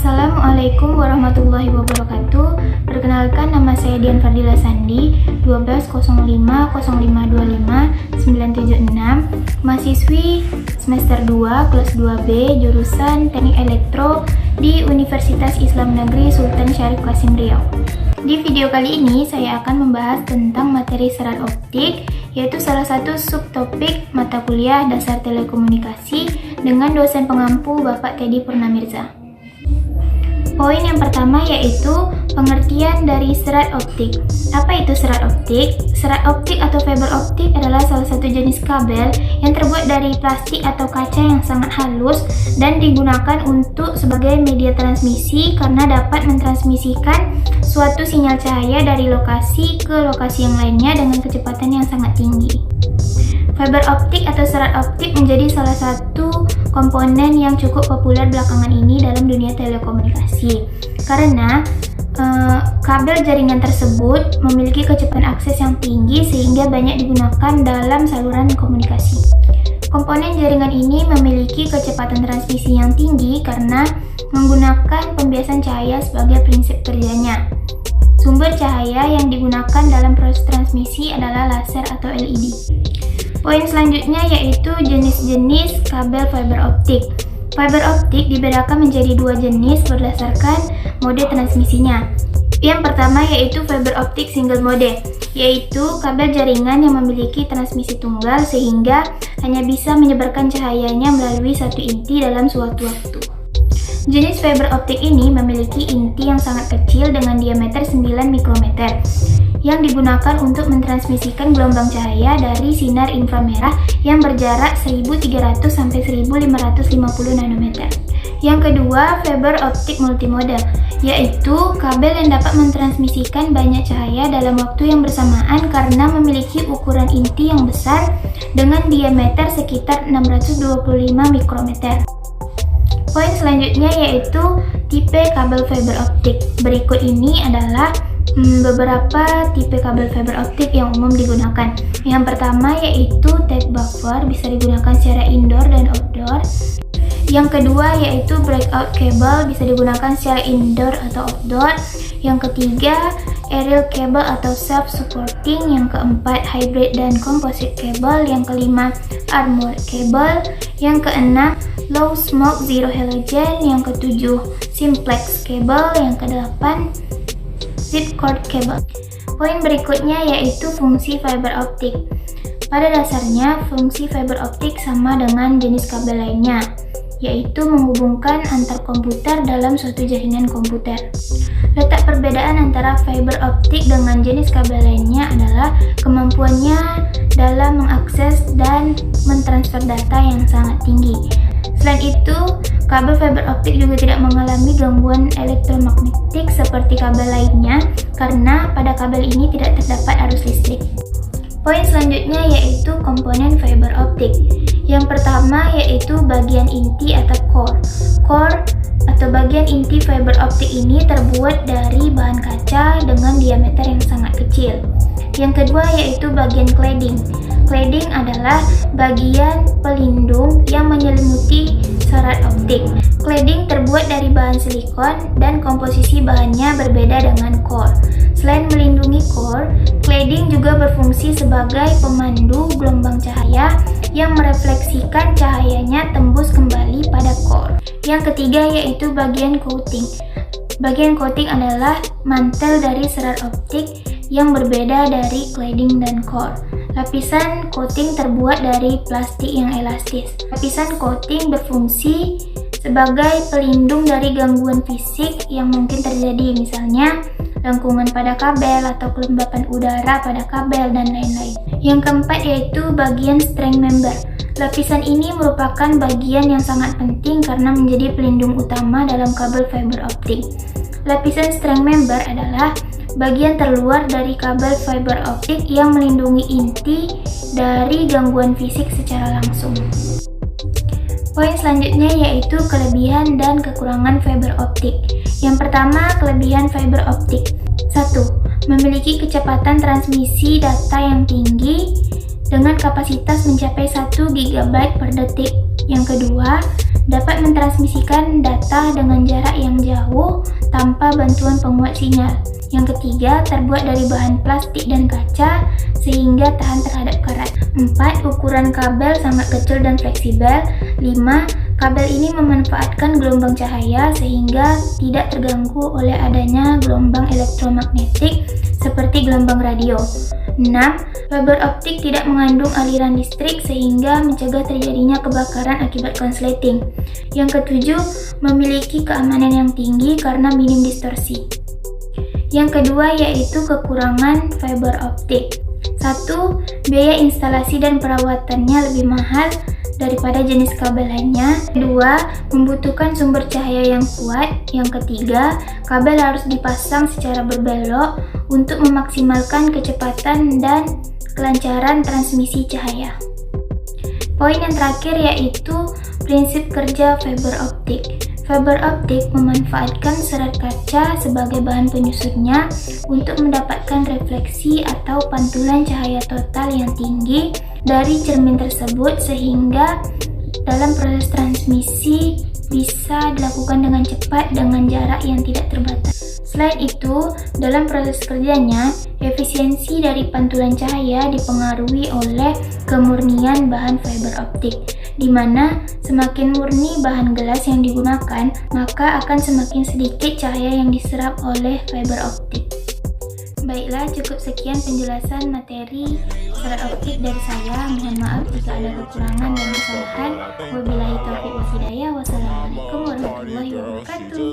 Assalamualaikum warahmatullahi wabarakatuh. Perkenalkan, nama saya Dian Fardila Sandi, 120505259776, mahasiswi semester 2 kelas 2B jurusan Teknik Elektro di Universitas Islam Negeri Sultan Syarif Qasim Riau. Di video kali ini saya akan membahas tentang materi serat optik, yaitu salah satu subtopik mata kuliah dasar telekomunikasi dengan dosen pengampu Bapak Teddy Purnamirza. Poin yang pertama yaitu pengertian dari serat optik. Apa itu serat optik? Serat optik atau fiber optik adalah salah satu jenis kabel yang terbuat dari plastik atau kaca yang sangat halus dan digunakan untuk sebagai media transmisi karena dapat mentransmisikan suatu sinyal cahaya dari lokasi ke lokasi yang lainnya dengan kecepatan yang sangat tinggi. Fiber optik atau serat optik menjadi salah satu komponen yang cukup populer belakangan ini dalam dunia telekomunikasi karena kabel jaringan tersebut memiliki kecepatan akses yang tinggi sehingga banyak digunakan dalam saluran komunikasi. Komponen jaringan ini memiliki kecepatan transmisi yang tinggi karena menggunakan pembiasan cahaya sebagai prinsip kerjanya. Sumber cahaya yang digunakan dalam proses transmisi adalah laser atau LED. Poin selanjutnya yaitu jenis-jenis kabel fiber optik. Fiber optik dibedakan menjadi dua jenis berdasarkan mode transmisinya. Yang pertama yaitu fiber optik single mode, yaitu kabel jaringan yang memiliki transmisi tunggal sehingga hanya bisa menyebarkan cahayanya melalui satu inti dalam suatu waktu. Jenis fiber optik ini memiliki inti yang sangat kecil dengan diameter 9 mikrometer yang digunakan untuk mentransmisikan gelombang cahaya dari sinar inframerah yang berjarak 1300 sampai 1550 nanometer. Yang kedua, fiber optik multimode, yaitu kabel yang dapat mentransmisikan banyak cahaya dalam waktu yang bersamaan karena memiliki ukuran inti yang besar dengan diameter sekitar 625 mikrometer. Poin selanjutnya yaitu tipe kabel fiber optik. Berikut ini adalah beberapa tipe kabel fiber optik yang umum digunakan. Yang pertama yaitu type buffer, bisa digunakan secara indoor dan outdoor. Yang kedua yaitu breakout cable, bisa digunakan secara indoor atau outdoor. Yang ketiga aerial cable atau self-supporting. Yang keempat hybrid dan composite cable. Yang kelima armored cable. Yang keenam low smoke zero halogen. Yang ketujuh simplex cable. Yang kedelapan zip cord cable. Poin berikutnya yaitu fungsi fiber optik. Pada dasarnya, fungsi fiber optik sama dengan jenis kabel lainnya, yaitu menghubungkan antar komputer dalam suatu jaringan komputer. Letak perbedaan antara fiber optik dengan jenis kabel lainnya adalah kemampuannya dalam mengakses dan mentransfer data yang sangat tinggi. Selain itu, kabel fiber optik juga tidak mengalami gangguan elektromagnetik seperti kabel lainnya karena pada kabel ini tidak terdapat arus listrik. Poin selanjutnya yaitu komponen fiber optik. Yang pertama yaitu bagian inti atau core. Core atau bagian inti fiber optik ini terbuat dari bahan kaca dengan diameter yang sangat kecil. Yang kedua yaitu bagian cladding. Cladding adalah bagian pelindung yang menyelimuti serat optik. Cladding terbuat dari bahan silikon dan komposisi bahannya berbeda dengan core. Selain melindungi core, cladding juga berfungsi sebagai pemandu gelombang cahaya yang merefleksikan cahayanya tembus kembali pada core. Yang ketiga yaitu bagian coating. Bagian coating adalah mantel dari serat optik yang berbeda dari cladding dan core. Lapisan coating terbuat dari plastik yang elastis. Lapisan coating berfungsi sebagai pelindung dari gangguan fisik yang mungkin terjadi, misalnya lengkungan pada kabel atau kelembapan udara pada kabel dan lain-lain. Yang keempat yaitu bagian string member. Lapisan ini merupakan bagian yang sangat penting karena menjadi pelindung utama dalam kabel fiber optik. Lapisan string member adalah bagian terluar dari kabel fiber optik yang melindungi inti dari gangguan fisik secara langsung. Poin selanjutnya yaitu kelebihan dan kekurangan fiber optik. Yang pertama, kelebihan fiber optik. 1. Memiliki kecepatan transmisi data yang tinggi dengan kapasitas mencapai 1 GB per detik. Yang kedua, dapat mentransmisikan data dengan jarak yang jauh tanpa bantuan penguat sinyal. Yang ketiga, terbuat dari bahan plastik dan kaca sehingga tahan terhadap karat. 4. Ukuran kabel sangat kecil dan fleksibel. 5. Kabel ini memanfaatkan gelombang cahaya sehingga tidak terganggu oleh adanya gelombang elektromagnetik seperti gelombang radio. 6. Fiber optik tidak mengandung aliran listrik sehingga mencegah terjadinya kebakaran akibat konsleting. Yang ketujuh, memiliki keamanan yang tinggi karena minim distorsi. Yang kedua yaitu kekurangan fiber optik. 1. Biaya instalasi dan perawatannya lebih mahal daripada jenis kabel lainnya. 2. Membutuhkan sumber cahaya yang kuat. Yang ketiga, kabel harus dipasang secara berbelok untuk memaksimalkan kecepatan dan kelancaran transmisi cahaya. Poin yang terakhir yaitu prinsip kerja fiber optik. Fiber optik memanfaatkan serat kaca sebagai bahan penyusutnya untuk mendapatkan refleksi atau pantulan cahaya total yang tinggi dari cermin tersebut sehingga dalam proses transmisi bisa dilakukan dengan cepat dengan jarak yang tidak terbatas. Selain itu, dalam proses kerjanya, efisiensi dari pantulan cahaya dipengaruhi oleh kemurnian bahan fiber optik, di mana semakin murni bahan gelas yang digunakan, maka akan semakin sedikit cahaya yang diserap oleh fiber optik. Baiklah, cukup sekian penjelasan materi serat optik dari saya. Mohon maaf jika ada kekurangan dan kesalahan. Wabillahi taufiq wal hidayah. Wassalamualaikum warahmatullahi wabarakatuh.